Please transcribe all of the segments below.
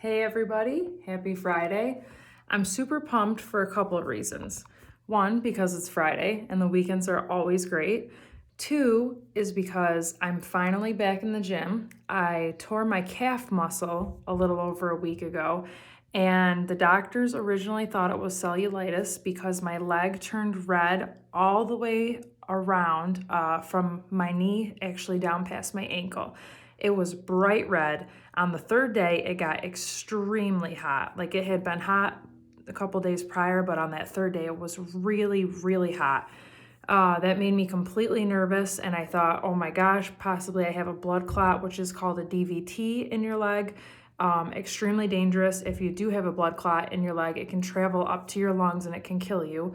Hey everybody, happy Friday. I'm super pumped for a couple of reasons. One, because it's Friday and the weekends are always great. Two is because I'm finally back in the gym. I tore my calf muscle a little over a week ago, and the doctors originally thought it was cellulitis because my leg turned red all the way around from my knee actually down past my ankle. It was bright red. On the third day, it got extremely hot. Like it had been hot a couple days prior, but on that third day, it was really, really hot. That made me completely nervous, and I thought, oh my gosh, possibly I have a blood clot, which is called a DVT in your leg. Extremely dangerous. If you do have a blood clot in your leg, it can travel up to your lungs and it can kill you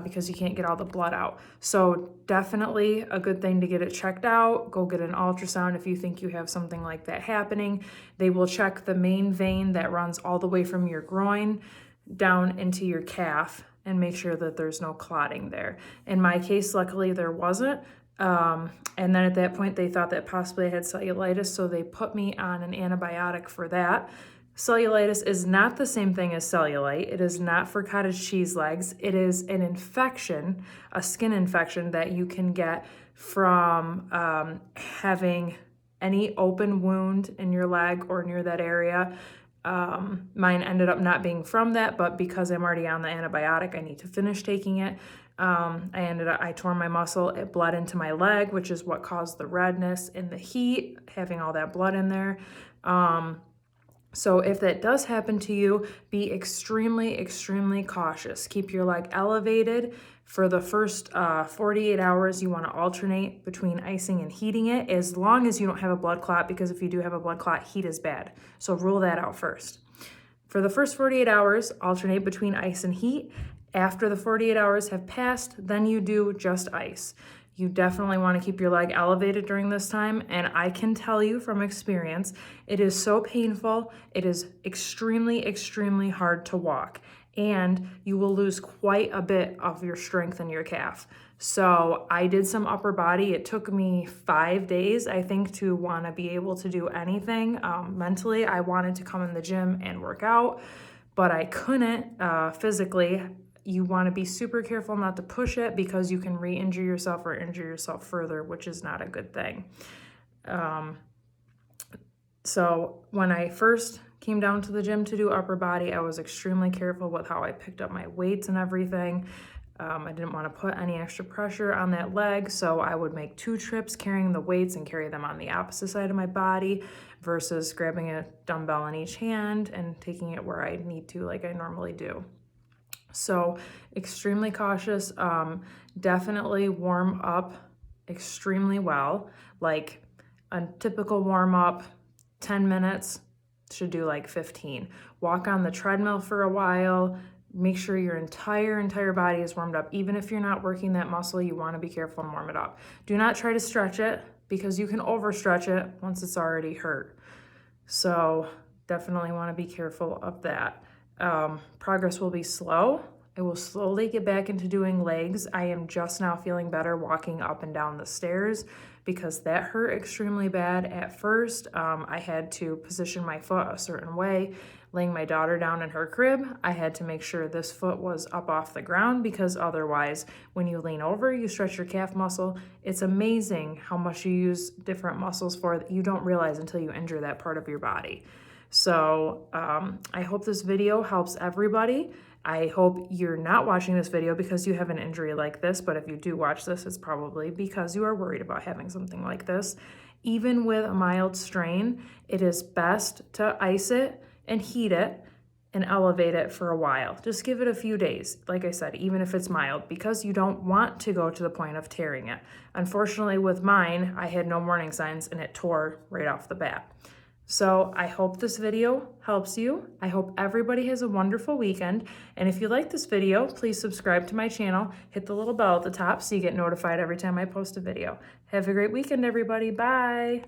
because you can't get all the blood out. So definitely a good thing to get it checked out. Go get an ultrasound if you think you have something like that happening. They will check the main vein that runs all the way from your groin down into your calf and make sure that there's no clotting there. In my case, luckily there wasn't. And then at that point, they thought that possibly I had cellulitis, so they put me on an antibiotic for that. Cellulitis is not the same thing as cellulite. It is not for cottage cheese legs. It is an infection, a skin infection that you can get from having any open wound in your leg or near that area. Mine ended up not being from that, but because I'm already on the antibiotic, I need to finish taking it. I tore my muscle, it bled into my leg, which is what caused the redness and the heat, having all that blood in there. So if that does happen to you, be extremely, extremely cautious. Keep your leg elevated. For the first 48 hours, you want to alternate between icing and heating it, as long as you don't have a blood clot, because if you do have a blood clot, heat is bad. So rule that out first. For the first 48 hours, alternate between ice and heat. After the 48 hours have passed, then you do just ice. You definitely want to keep your leg elevated during this time, and I can tell you from experience, it is so painful. It is extremely, extremely hard to walk, and you will lose quite a bit of your strength in your calf. So I did some upper body. It took me 5 days, I think, to want to be able to do anything. Mentally, I wanted to come in the gym and work out, but I couldn't physically. You want to be super careful not to push it because you can re-injure yourself or injure yourself further, which is not a good thing. So when I first came down to the gym to do upper body, I was extremely careful with how I picked up my weights and everything. I didn't want to put any extra pressure on that leg, so I would make 2 trips carrying the weights and carry them on the opposite side of my body versus grabbing a dumbbell in each hand and taking it where I need to, like I normally do. So extremely cautious. Definitely warm up extremely well. Like a typical warm up, 10 minutes, should do like 15. Walk on the treadmill for a while. Make sure your entire body is warmed up. Even if you're not working that muscle, you want to be careful and warm it up. Do not try to stretch it because you can overstretch it once it's already hurt. So definitely want to be careful of that. Progress will be slow. I will slowly get back into doing legs. I am just now feeling better walking up and down the stairs because that hurt extremely bad at first. I had to position my foot a certain way. Laying my daughter down in her crib, I had to make sure this foot was up off the ground because otherwise, when you lean over, you stretch your calf muscle. It's amazing how much you use different muscles for that you don't realize until you injure that part of your body. So I hope this video helps everybody. I hope you're not watching this video because you have an injury like this, but if you do watch this, it's probably because you are worried about having something like this. Even with a mild strain, it is best to ice it and heat it and elevate it for a while. Just give it a few days, like I said, even if it's mild, because you don't want to go to the point of tearing it. Unfortunately, with mine, I had no warning signs and it tore right off the bat. So I hope this video helps you. I hope everybody has a wonderful weekend. And if you like this video, please subscribe to my channel. Hit the little bell at the top so you get notified every time I post a video. Have a great weekend, everybody. Bye.